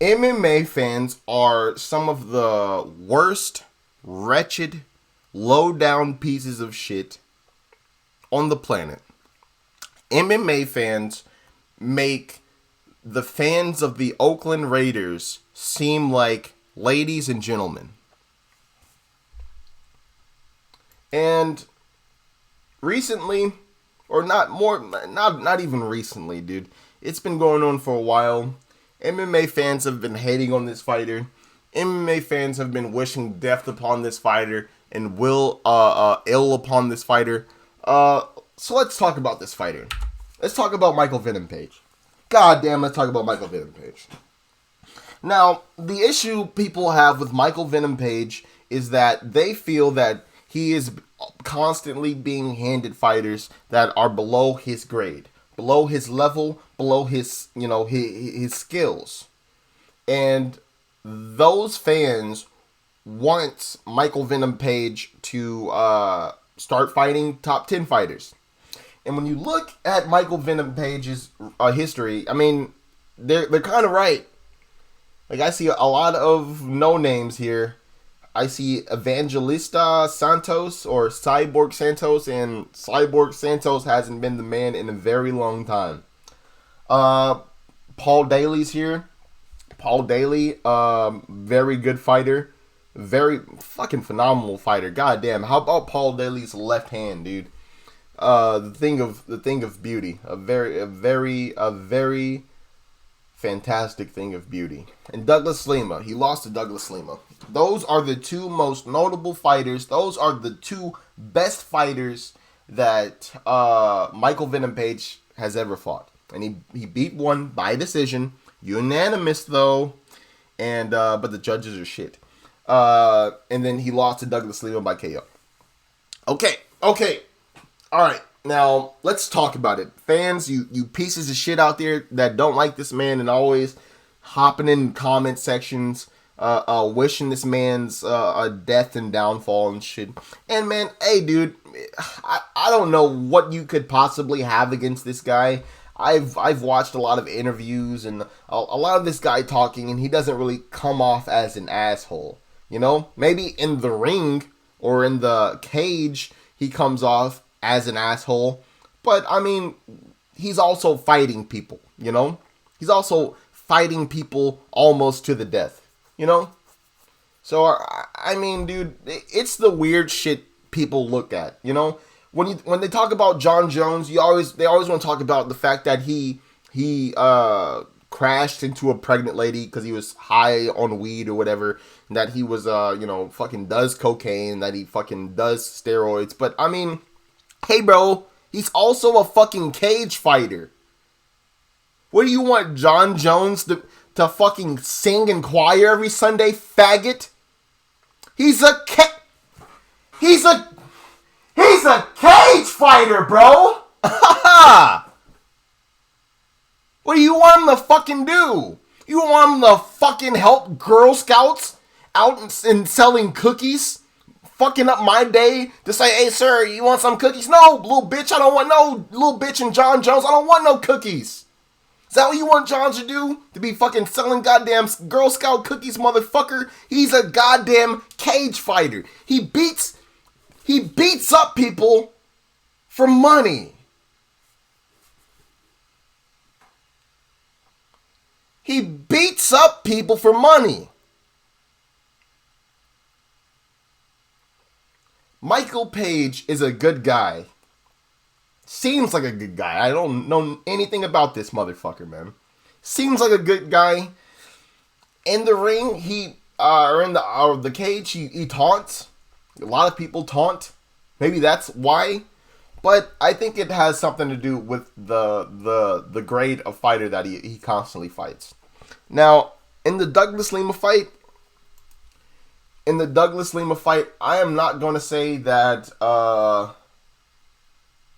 MMA fans are some of the worst, wretched, low-down pieces of shit on the planet. MMA fans make the fans of the Oakland Raiders seem like ladies and gentlemen. And recently, or not even recently, dude. It's been going on for a while. MMA fans have been hating on this fighter. MMA fans have been wishing death upon this fighter and ill upon this fighter. So let's talk about this fighter. Let's talk about Michael Venom Page. God damn, let's talk about Michael Venom Page. Now, the issue people have with Michael Venom Page is that they feel that he is constantly being handed fighters that are below his grade, below his level, below his, his skills. And those fans want Michael Venom Page to start fighting top 10 fighters. And when you look at Michael Venom Page's history, I mean, they're kind of right. Like, I see a lot of no names here. I see Evangelista Santos or Cyborg Santos, and Cyborg Santos hasn't been the man in a very long time. Paul Daly's here. Paul Daly, very good fighter. Very fucking phenomenal fighter. God damn. How about Paul Daly's left hand, dude? The thing of beauty. A very fantastic thing of beauty. And Douglas Lima. He lost to Douglas Lima. Those are the two most notable fighters. Those are the two best fighters that Michael Venom Page has ever fought. And he beat one by decision. Unanimous, though. And but the judges are shit. And then he lost to Douglas Lima by KO. Okay. Alright. Now, let's talk about it. Fans, you pieces of shit out there that don't like this man and always hopping in comment sections, wishing this man's death and downfall and shit. And man, hey dude, I don't know what you could possibly have against this guy. I've watched a lot of interviews and a lot of this guy talking, and he doesn't really come off as an asshole. You know, maybe in the ring or in the cage he comes off as an asshole, but I mean, he's also fighting people, you know? He's also fighting people almost to the death, you know? So, I mean, dude, it's the weird shit people look at, you know? When they talk about John Jones, they always want to talk about the fact that he crashed into a pregnant lady because he was high on weed or whatever, and that he was, fucking does cocaine, that he fucking does steroids, but I mean, hey, bro, he's also a fucking cage fighter. What do you want, John Jones to fucking sing in choir every Sunday, faggot? He's a cage fighter, bro. What do you want him to fucking do? You want him to fucking help Girl Scouts out and selling cookies? Fucking up my day to say, hey, sir, you want some cookies? No, little bitch, I don't want no little bitch and John Jones. I don't want no cookies. Is that what you want John to do? To be fucking selling goddamn Girl Scout cookies, motherfucker? He's a goddamn cage fighter. He beats up people for money. He beats up people for money. Michael Page is a good guy. Seems like a good guy. I don't know anything about this motherfucker, man. Seems like a good guy. In the ring, or in the cage, he taunts. A lot of people taunt. Maybe that's why. But I think it has something to do with the grade of fighter that he constantly fights. Now, in the Douglas Lima fight, I am not going to say that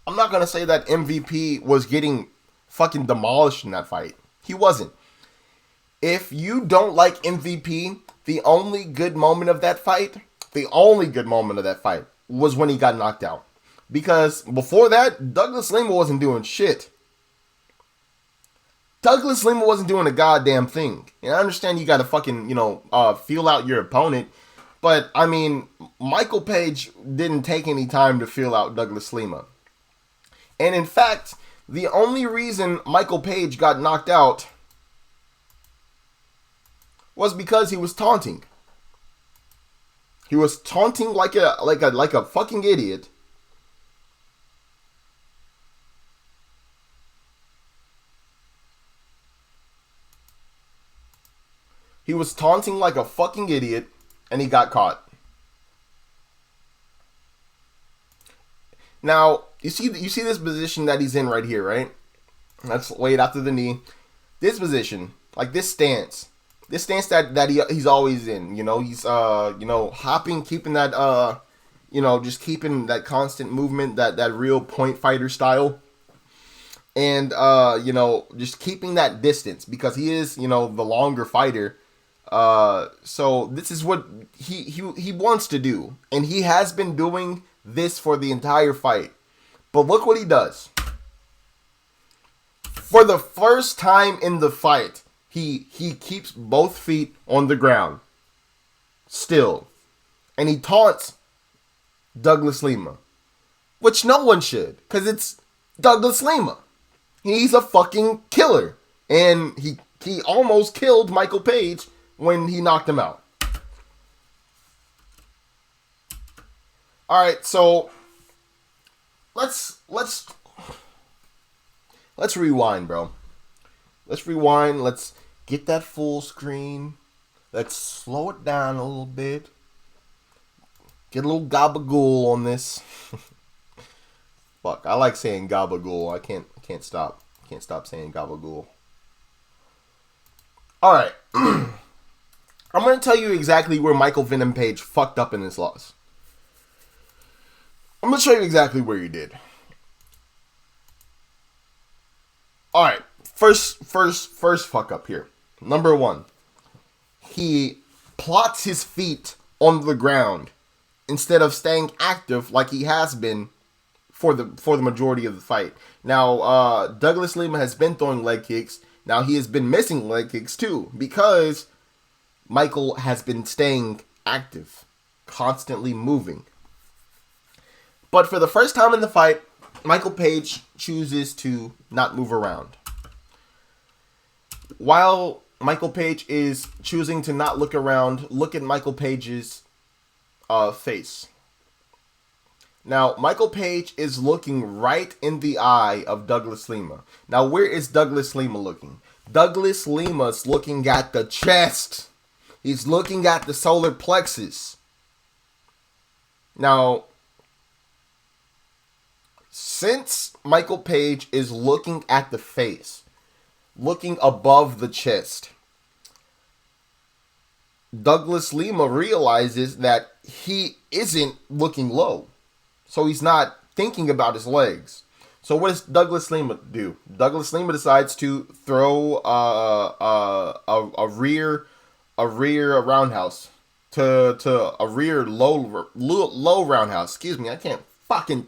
MVP was getting fucking demolished in that fight. He wasn't. If you don't like MVP, the only good moment of that fight was when he got knocked out. Because before that, Douglas Lima wasn't doing shit. Douglas Lima wasn't doing a goddamn thing. And I understand you got to fucking, feel out your opponent. But, I mean, Michael Page didn't take any time to feel out Douglas Lima. And in fact, the only reason Michael Page got knocked out was because he was taunting. He was taunting like a fucking idiot. He was taunting like a fucking idiot, and he got caught. Now, you see this position that he's in right here, right? That's weight after the knee. This position, like this stance that he's always in. He's hopping, keeping that just keeping that constant movement, that real point fighter style. And just keeping that distance because he is, the longer fighter. So this is what he wants to do, and he has been doing this for the entire fight. But look what he does. For the first time in the fight, he keeps both feet on the ground still, and he taunts Douglas Lima, which no one should, because it's Douglas Lima. He's a fucking killer, and he almost killed Michael Page when he knocked him out. All right, so let's rewind, bro. Let's rewind. Let's get that full screen. Let's slow it down a little bit. Get a little gabagool on this. Fuck, I like saying gabagool. I can't stop saying gabagool. All right. I'm going to tell you exactly where Michael Venom Page fucked up in this loss. I'm going to show you exactly where he did. Alright, first fuck up here. Number one, he plots his feet on the ground instead of staying active like he has been for the majority of the fight. Now, Douglas Lima has been throwing leg kicks. Now, he has been missing leg kicks too because Michael has been staying active, constantly moving. But for the first time in the fight, Michael Page chooses to not move around. While Michael Page is choosing to not look around, look at Michael Page's face. Now, Michael Page is looking right in the eye of Douglas Lima. Now, where is Douglas Lima looking? Douglas Lima's looking at the chest. He's looking at the solar plexus. Now, since Michael Page is looking at the face, looking above the chest, Douglas Lima realizes that he isn't looking low. So he's not thinking about his legs. So what does Douglas Lima do? Douglas Lima decides to throw a rear roundhouse to a rear low roundhouse. Excuse me, I can't fucking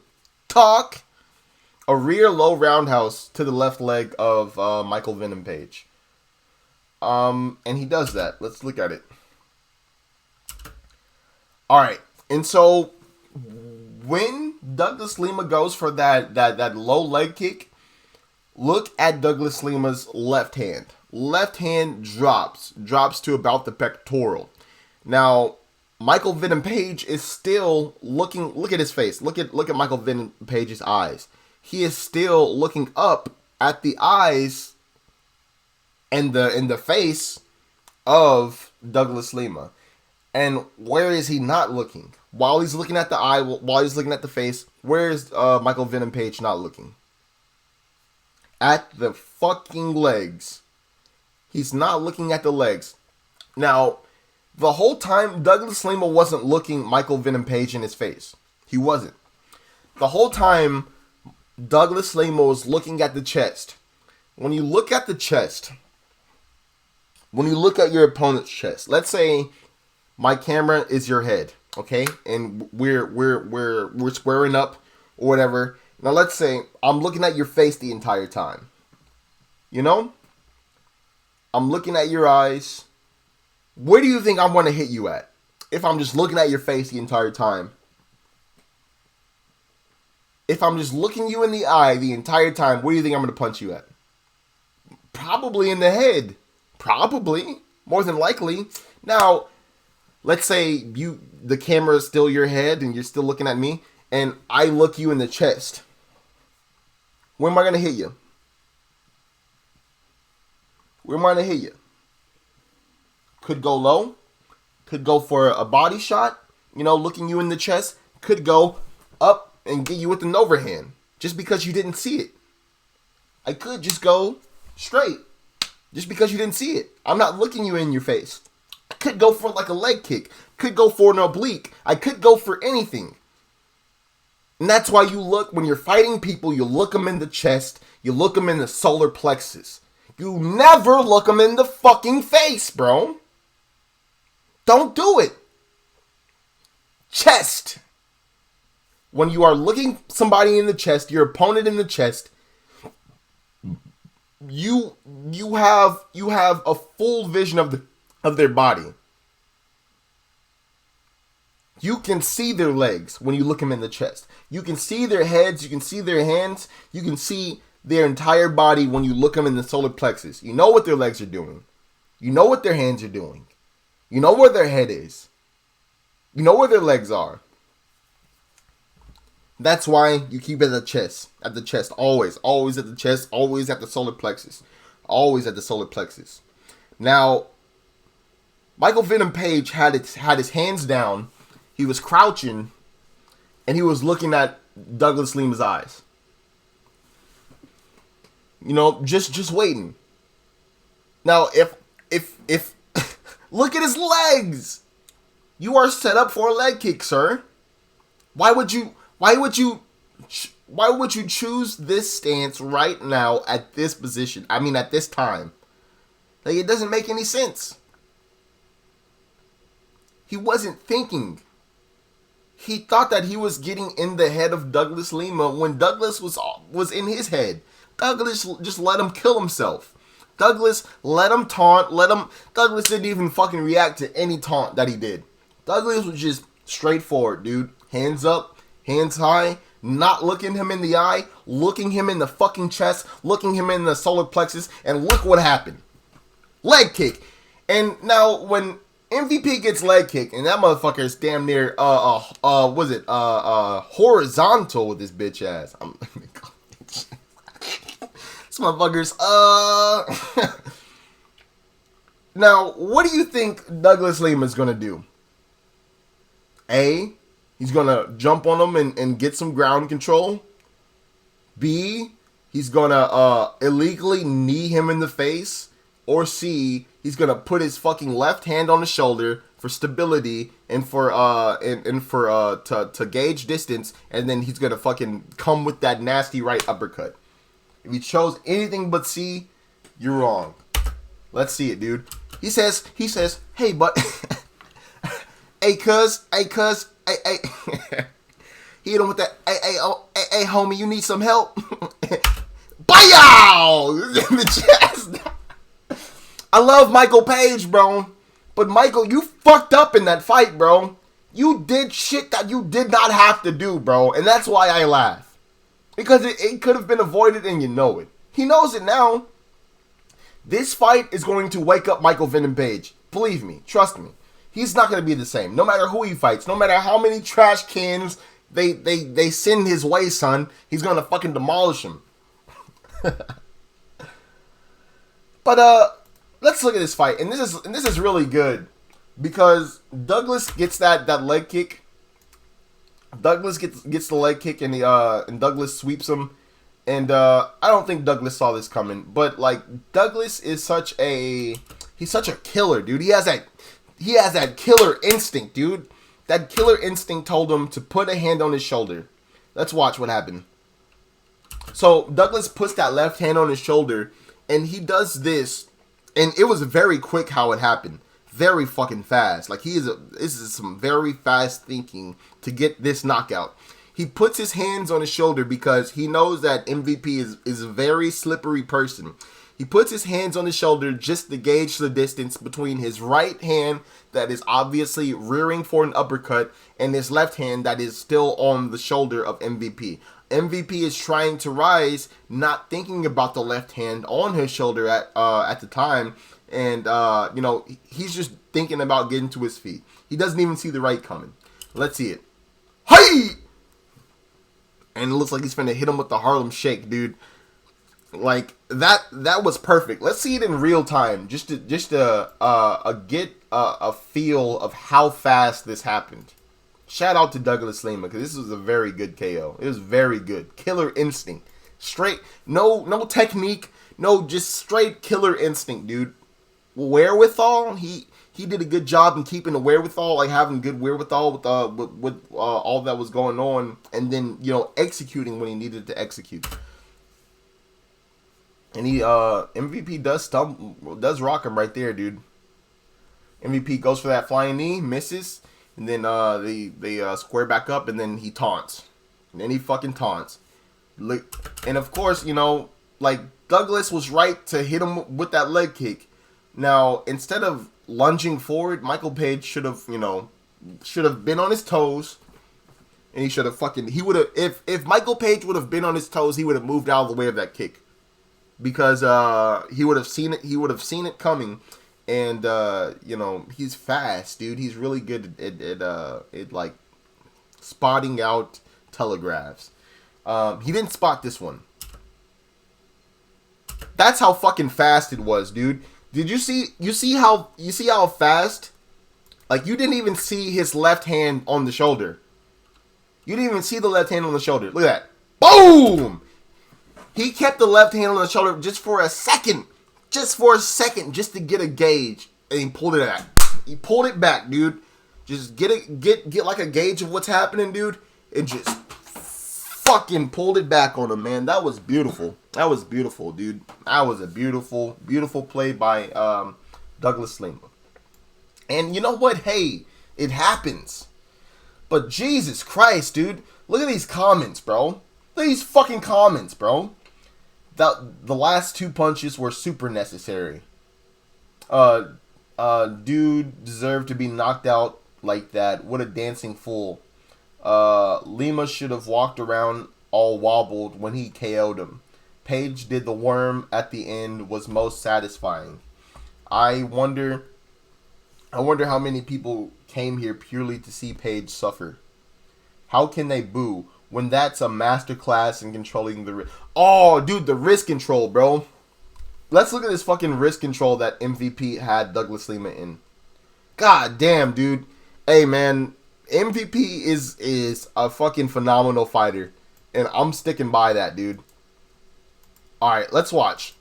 talk. A rear low roundhouse to the left leg of Michael Venom Page. And he does that. Let's look at it. Alright, and so when Douglas Lima goes for that low leg kick, look at Douglas Lima's left hand. Left hand drops to about the pectoral. Now, Michael Venom Page is still looking. Look at his face. Look at Michael Venom Page's eyes. He is still looking up at the eyes and the face of Douglas Lima. And where is he not looking? While he's looking at the eye, while he's looking at the face, where is Michael Venom Page not looking? At the fucking legs. He's not looking at the legs. Now, the whole time, Douglas Lima wasn't looking Michael Venom Page in his face. He wasn't. The whole time, Douglas Lima was looking at the chest. When you look at the chest, when you look at your opponent's chest, let's say my camera is your head, okay? And we're squaring up or whatever. Now let's say I'm looking at your face the entire time. You know? I'm looking at your eyes. Where do you think I'm going to hit you at? If I'm just looking at your face the entire time. If I'm just looking you in the eye the entire time, where do you think I'm going to punch you at? Probably in the head. Probably. More than likely. Now, let's say the camera is still your head and you're still looking at me, and I look you in the chest. Where am I going to hit you? Where am I going to hit you? Could go low. Could go for a body shot. Looking you in the chest. Could go up and get you with an overhand. Just because you didn't see it. I could just go straight. Just because you didn't see it. I'm not looking you in your face. I could go for like a leg kick. Could go for an oblique. I could go for anything. And that's why you look, when you're fighting people, you look them in the chest. You look them in the solar plexus. You never look them in the fucking face, bro. Don't do it. Chest. When you are looking somebody in the chest, your opponent in the chest, you have a full vision of their body. You can see their legs when you look them in the chest. You can see their heads. You can see their hands. You can see their entire body when you look them in the solar plexus. You know what their legs are doing. You know what their hands are doing. You know where their head is. You know where their legs are. That's why you keep it at the chest. At the chest. Always. Always at the chest. Always at the solar plexus. Always at the solar plexus. Now, Michael Venom Page had his hands down. He was crouching. And he was looking at Douglas Lima's eyes. Just waiting. Now, if look at his legs. You are set up for a leg kick, sir. Why would you choose this stance right now at this position? I mean, at this time. Like, it doesn't make any sense. He wasn't thinking. He thought that he was getting in the head of Douglas Lima when Douglas was in his head. Douglas just let him kill himself. Douglas let him taunt. Douglas didn't even fucking react to any taunt that he did. Douglas was just straightforward, dude. Hands up, hands high, not looking him in the eye, looking him in the fucking chest, looking him in the solar plexus, and look what happened. Leg kick. And now when MVP gets leg kick, and that motherfucker is damn near horizontal with his bitch ass. This motherfucker's Now, what do you think Douglas Lima is gonna do? A, he's gonna jump on him and get some ground control. B, he's gonna illegally knee him in the face. Or C, he's gonna put his fucking left hand on the shoulder for stability and for to gauge distance, and then he's gonna fucking come with that nasty right uppercut. If you chose anything but C, you're wrong. Let's see it, dude. He says, hey, but hey, cuz, hey. He hit him with that, hey, homie, you need some help? Bow! In the chest. I love Michael Page, bro. But Michael, you fucked up in that fight, bro. You did shit that you did not have to do, bro. And that's why I laugh. Because it could have been avoided and you know it. He knows it now. This fight is going to wake up Michael Venom Page. Believe me. Trust me. He's not going to be the same. No matter who he fights. No matter how many trash cans they send his way, son. He's going to fucking demolish him. But, let's look at this fight. And this is really good. Because Douglas gets that leg kick. Douglas gets the leg kick and Douglas sweeps him. And I don't think Douglas saw this coming. But like Douglas is he's such a killer, dude. He has that killer instinct, dude. That killer instinct told him to put a hand on his shoulder. Let's watch what happened. So Douglas puts that left hand on his shoulder and he does this. And it was very quick how it happened. Very fucking fast. Like this is some very fast thinking to get this knockout. He puts his hands on his shoulder because he knows that MVP is a very slippery person. He puts his hands on his shoulder just to gauge the distance between his right hand that is obviously rearing for an uppercut and his left hand that is still on the shoulder of MVP. MVP is trying to rise, not thinking about the left hand on his shoulder at the time, and he's just thinking about getting to his feet. He doesn't even see the right coming. Let's see it. Hey! And it looks like he's finna hit him with the Harlem Shake, dude. Like that was perfect. Let's see it in real time, just to get a feel of how fast this happened. Shout out to Douglas Lima, because this was a very good KO. It was very good. Killer instinct. Straight, no technique, no, just straight killer instinct, dude. Wherewithal, he did a good job in keeping the wherewithal, like having good wherewithal with all that was going on, and then executing when he needed to execute. And MVP does rock him right there, dude. MVP goes for that flying knee, misses, and then they square back up, and then he taunts. And then he fucking taunts. And of course, like Douglas was right to hit him with that leg kick. Now, instead of lunging forward, Michael Page should have been on his toes, and if Michael Page would have been on his toes, he would have moved out of the way of that kick. Because he would have seen it coming, and he's fast, dude. He's really good at like spotting out telegraphs. He didn't spot this one. That's how fucking fast it was, dude. Did you see how fast? Like, you didn't even see his left hand on the shoulder. You didn't even see the left hand on the shoulder. Look at that. Boom! He kept the left hand on the shoulder just for a second, just to get a gauge, and he pulled it back. He pulled it back, dude. Just get like a gauge of what's happening, dude, and just fucking pulled it back on him, man. That was beautiful. That was beautiful, dude. That was a beautiful, beautiful play by Douglas Lima. And you know what? Hey, it happens. But Jesus Christ, dude, look at these comments, bro. Look at these fucking comments, bro. The last two punches were super necessary. Dude deserved to be knocked out like that. What a dancing fool. Lima should have walked around all wobbled when he KO'd him. Page did the worm at the end, was most satisfying. I wonder how many people came here purely to see Page suffer. How can they boo when that's a masterclass in controlling the wrist? Oh, dude, the wrist control, bro. Let's look at this fucking wrist control that MVP had Douglas Lima in. God damn, dude. Hey, man, MVP is a fucking phenomenal fighter, and I'm sticking by that, dude. All right, let's watch.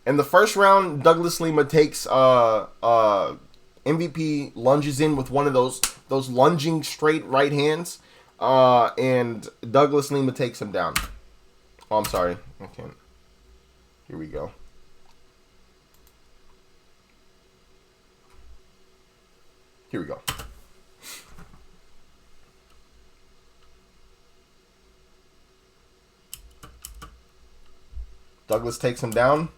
In the first round, Douglas Lima takes MVP lunges in with one of those lunging straight right hands, and Douglas Lima takes him down. Oh, I'm sorry. I can't. Here we go. Here we go. Douglas takes him down.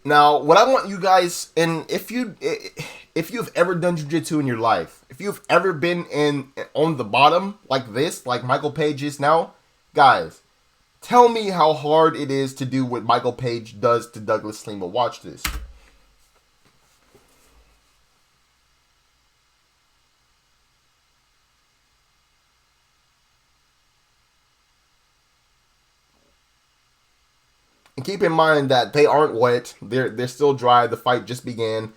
Now, what I want you guys, and if you've ever done jiu-jitsu in your life, if you've ever been on the bottom like this, like Michael Page is now, guys, tell me how hard it is to do what Michael Page does to Douglas Lima. Watch this. And keep in mind that they aren't wet. They're still dry. The fight just began.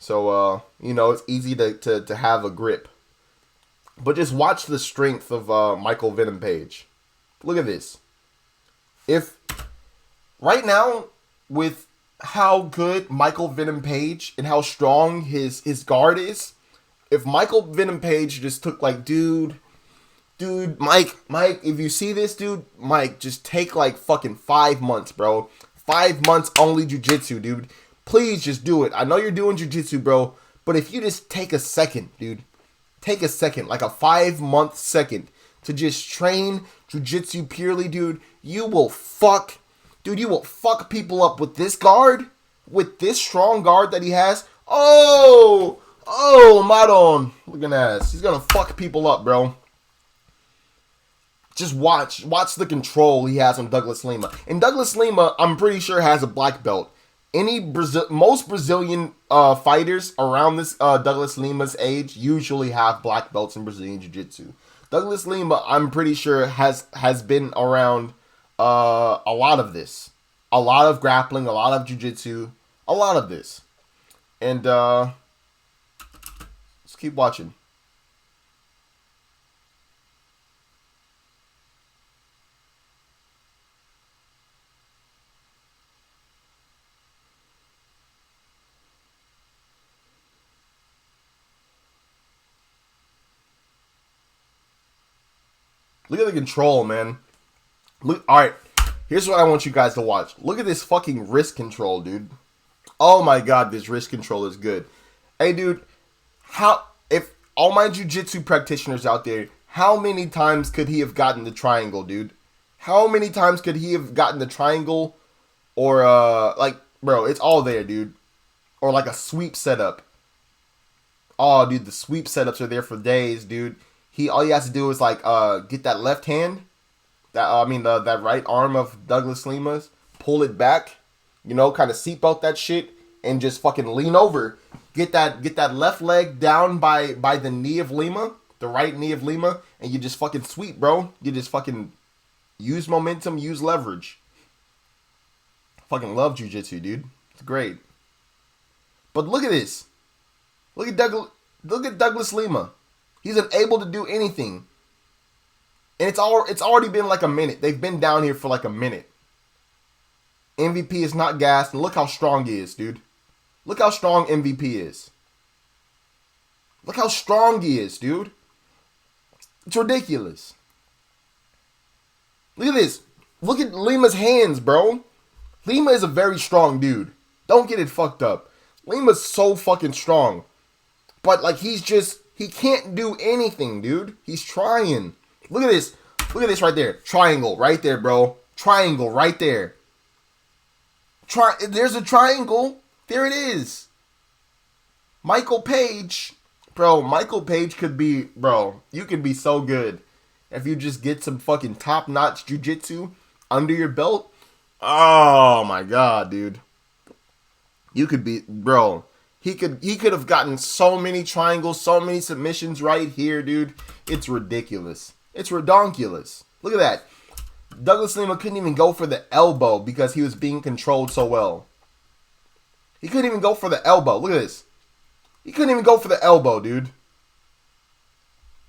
So, it's easy to have a grip. But just watch the strength of Michael Venom Page. Look at this. If right now, with how good Michael Venom Page and how strong his guard is, if Michael Venom Page just took like, dude, Mike, if you see this, dude, Mike, just take like fucking 5 months, bro. 5 months only jiu-jitsu, dude. Please just do it. I know you're doing jiu-jitsu, bro, but if you just take a second, dude, take a second, like a 5-month second to just train jiu-jitsu purely, dude, you will fuck Dude, you will fuck people up with this guard? With this strong guard that he has? Oh! Oh, Maron. Look at that. He's gonna fuck people up, bro. Just watch. Watch the control he has on Douglas Lima. And Douglas Lima, I'm pretty sure, has a black belt. Most Brazilian fighters around this Douglas Lima's age usually have black belts in Brazilian Jiu-Jitsu. Douglas Lima, I'm pretty sure, has been around a lot of this. A lot of grappling, a lot of Jiu-Jitsu, a lot of this. And let's keep watching. Look at the control, man. Look, all right. Here's what I want you guys to watch. Look at this fucking wrist control, dude. Oh my god, this wrist control is good. Hey, dude, if all my jiu-jitsu practitioners out there, how many times could he have gotten the triangle, dude? How many times could he have gotten the triangle? Or, like, bro, it's all there, dude. Or like a sweep setup. Oh, dude, the sweep setups are there for days, dude. All he has to do is like get that left hand, that right arm of Douglas Lima's, pull it back, kind of seatbelt that shit, and just fucking lean over. Get that left leg down by the knee of Lima, the right knee of Lima, and you just fucking sweep, bro. You just fucking use momentum, use leverage. Fucking love jiu-jitsu, dude. It's great. But look at this. Look at Douglas Lima. He's unable to do anything. And it's already been like a minute. They've been down here for like a minute. MVP is not gassed. And look how strong he is, dude. Look how strong MVP is. Look how strong he is, dude. It's ridiculous. Look at this. Look at Lima's hands, bro. Lima is a very strong dude. Don't get it fucked up. Lima's so fucking strong. But like he can't do anything, dude. He's trying. Look at this. Look at this right there. Triangle right there, bro. Triangle right there. There's a triangle. There it is. Michael Page. Bro, Michael Page could be, bro, you could be so good if you just get some fucking top-notch jiu-jitsu under your belt. Oh my god, dude. You could be, bro. He could have gotten so many triangles, so many submissions right here, dude. It's ridiculous. It's redonkulous. Look at that. Douglas Lima couldn't even go for the elbow because he was being controlled so well. He couldn't even go for the elbow. Look at this. He couldn't even go for the elbow, dude.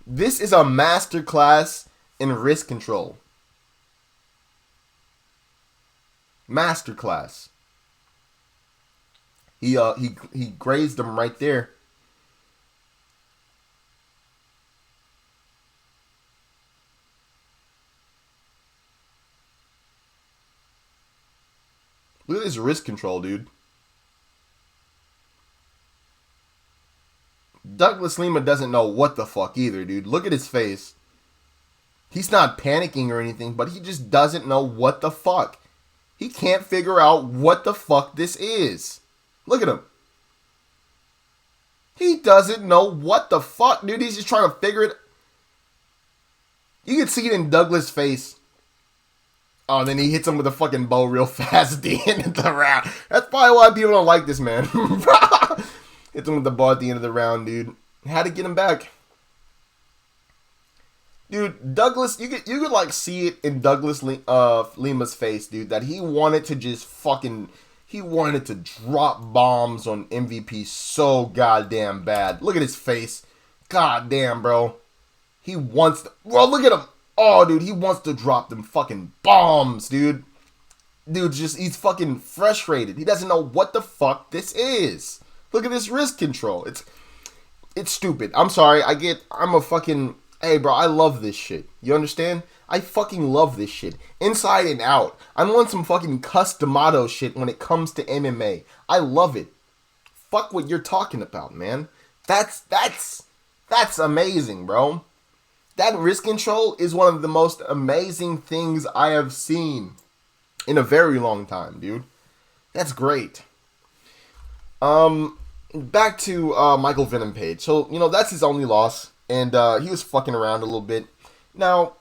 This is a masterclass in wrist control. Masterclass. He grazed him right there. Look at this wrist control, dude. Douglas Lima doesn't know what the fuck either, dude. Look at his face. He's not panicking or anything, but he just doesn't know what the fuck. He can't figure out what the fuck this is. Look at him. He doesn't know what the fuck, dude. He's just trying to figure it. You can see it in Douglas' face. Oh, and then he hits him with a fucking bow real fast at the end of the round. That's probably why people don't like this man. Hits him with the bow at the end of the round, dude. Had to get him back. Dude, Douglas, you could like see it in Douglas Lima's face, dude, that he wanted to just fucking, he wanted to drop bombs on MVP so goddamn bad. Look at his face. Goddamn, bro. He wants to, well, look at him. Oh, dude, he wants to drop them fucking bombs, dude. Dude, he's fucking frustrated. He doesn't know what the fuck this is. Look at this wrist control. It's stupid. I'm sorry. I'm a fucking, hey, bro, I love this shit. You understand? I fucking love this shit. Inside and out. I'm on some fucking customado shit when it comes to MMA. I love it. Fuck what you're talking about, man. That's amazing, bro. That wrist control is one of the most amazing things I have seen. in a very long time, dude. That's great. Back to Michael Venom Page. So that's his only loss, and he was fucking around a little bit. Now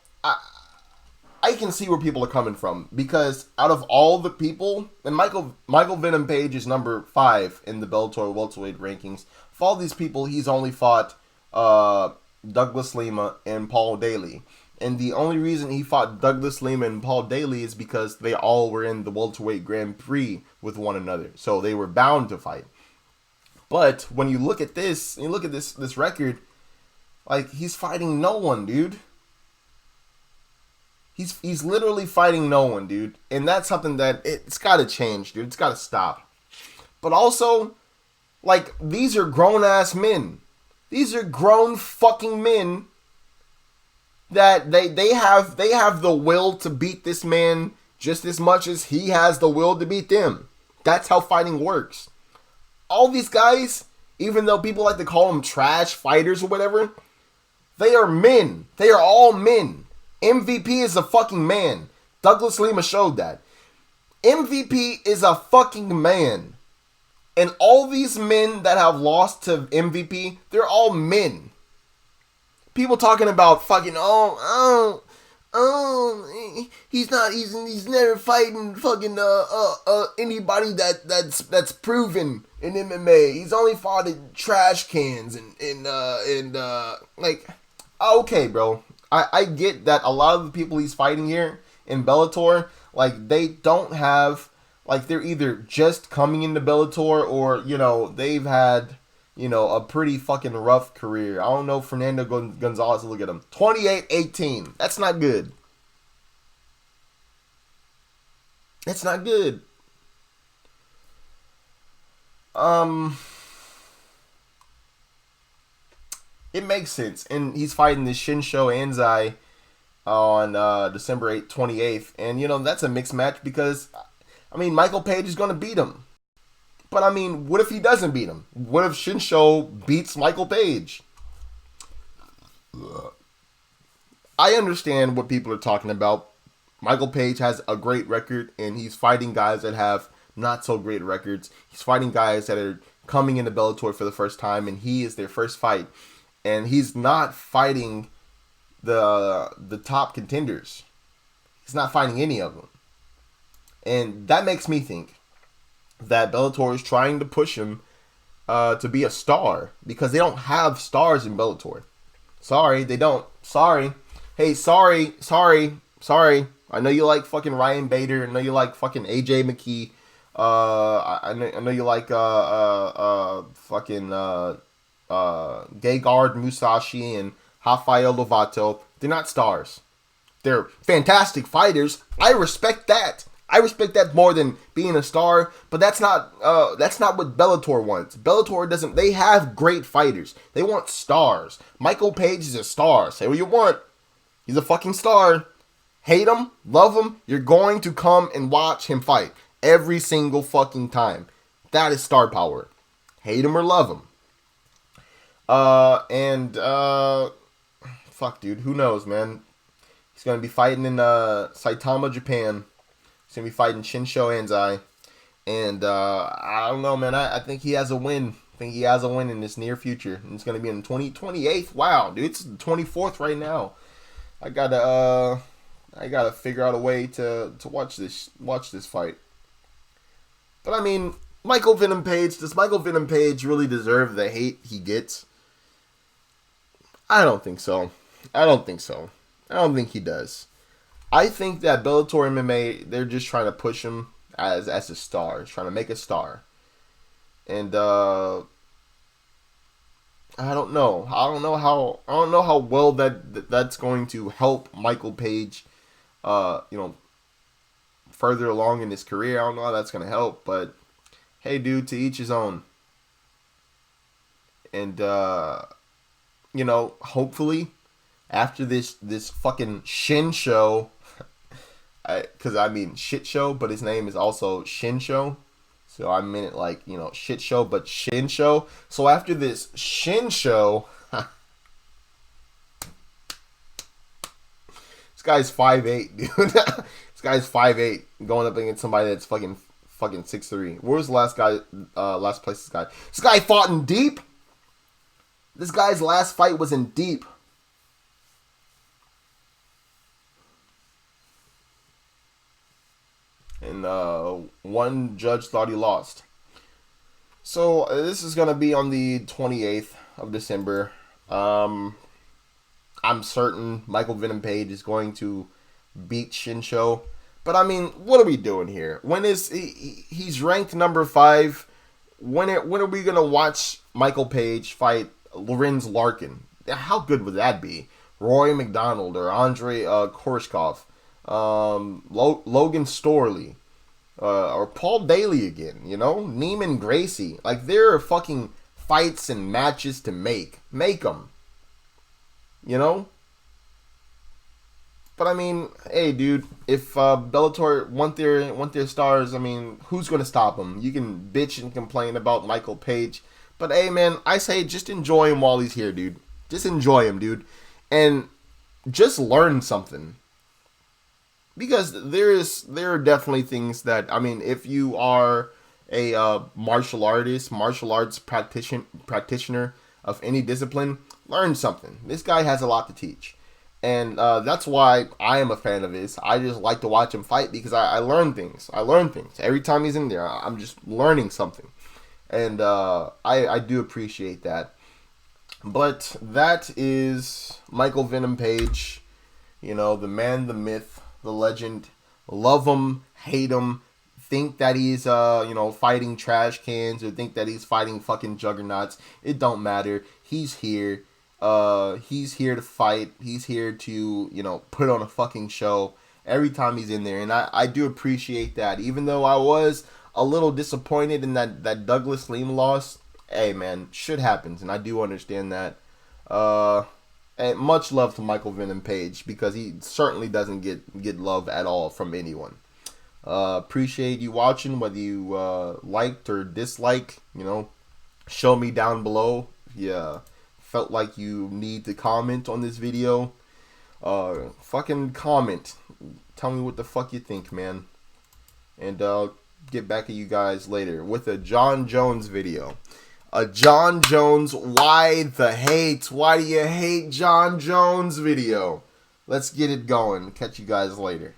I can see where people are coming from, because out of all the people, and Michael Venom Page is number 5 in the Bellator welterweight rankings. For all these people, he's only fought Douglas Lima and Paul Daly. And the only reason he fought Douglas Lima and Paul Daly is because they all were in the welterweight Grand Prix with one another. So they were bound to fight. But when you look at this, this record, like, he's fighting no one, dude. He's literally fighting no one, dude. And that's something that it's got to change, dude. It's got to stop. But also, like, these are grown-ass men. These are grown fucking men that they have the will to beat this man just as much as he has the will to beat them. That's how fighting works. All these guys, even though people like to call them trash fighters or whatever, they are men. They are all men. MVP is a fucking man. Douglas Lima showed that. MVP is a fucking man. And all these men that have lost to MVP, they're all men. People talking about fucking, he's never fighting fucking anybody that's proven in MMA. He's only fought in trash cans and like, okay, bro. I get that a lot of the people he's fighting here in Bellator, like, they don't have, like, they're either just coming into Bellator or, they've had, a pretty fucking rough career. I don't know Fernando Gonzalez, look at him. 28-18. That's not good. That's not good. It makes sense. And he's fighting this Shinsho Anzai on December 28th. And, that's a mixed match because, Michael Page is going to beat him. But, what if he doesn't beat him? What if Shinsho beats Michael Page? I understand what people are talking about. Michael Page has a great record, and he's fighting guys that have not so great records. He's fighting guys that are coming into Bellator for the first time, and he is their first fight. And he's not fighting the top contenders. He's not fighting any of them. And that makes me think that Bellator is trying to push him to be a star, because they don't have stars in Bellator. Sorry, they don't. Sorry. Hey, sorry. I know you like fucking Ryan Bader. I know you like fucking AJ McKee. I know you like fucking Gegard Musashi and Rafael Lovato. They're not stars. They're fantastic fighters. I respect that. I respect that more than being a star, but that's not what Bellator wants. Bellator doesn't. They have great fighters. They want stars. Michael Page is a star. Say what you want. He's a fucking star. Hate him, love him. You're going to come and watch him fight every single fucking time. That is star power. Hate him or love him. Fuck, dude. Who knows, man? He's gonna be fighting in Saitama, Japan. He's going to be fighting Shinsho Anzai. And I don't know, man. I think he has a win. I think he has a win in this near future. And it's going to be in 28th. Wow, dude. It's the 24th right now. I gotta figure out a way to watch this fight. But Michael Venom Page, does Michael Venom Page really deserve the hate he gets? I don't think so. I don't think he does. I think that Bellator MMA, they're just trying to push him as a star, trying to make a star. And I don't know. I don't know how well that's going to help Michael Page further along in his career. I don't know how that's going to help, but hey, dude, to each his own. And hopefully after this fucking Shinsho, because shit show, but his name is also Shinsho. So I meant it like, shit show, but Shinsho. So after this Shinsho, this guy's 5'8", dude. This This guy's 5'8", going up against somebody that's fucking 6'3". Where was the last guy? Last place this guy. This guy fought in deep. This guy's last fight was in deep. And one judge thought he lost. So this is gonna be on the 28th of December. I'm certain Michael Venom Page is going to beat Shinsho. But I mean, what are we doing here? When is he's ranked number 5? When are we gonna watch Michael Page fight Lorenz Larkin? How good would that be? Roy McDonald or Andre Korshkov, Logan Storley, or Paul Daly again? You know, Neiman Gracie. Like, there are fucking fights and matches to make. Make them. You know. But I mean, hey, dude, if Bellator want their stars, I mean, who's gonna stop them? You can bitch and complain about Michael Page, but hey, man, I say just enjoy him while he's here, dude. Just enjoy him, dude, and just learn something. Because there are definitely things that, I mean, if you are a martial arts practitioner of any discipline, learn something. This guy has a lot to teach. And that's why I am a fan of his. I just like to watch him fight because I learn things. Every time he's in there, I'm just learning something. And I do appreciate that. But that is Michael Venom Page. You know, the man, the myth, the legend. Love him, hate him. Think that he's, fighting trash cans or think that he's fighting fucking juggernauts. It don't matter. He's here. He's here to fight. He's here to, put on a fucking show every time he's in there. And I do appreciate that. Even though I was a little disappointed in that Douglas Lima loss. Hey, man, shit happens. And I do understand that. And much love to Michael Venom Page because he certainly doesn't get love at all from anyone. Appreciate you watching, whether you liked or disliked. Show me down below. Yeah. Felt like you need to comment on this video, fucking comment. Tell me what the fuck you think, man. And I'll get back at you guys later with a John Jones video. A John Jones, why the hate? Why do you hate John Jones video? Let's get it going. Catch you guys later.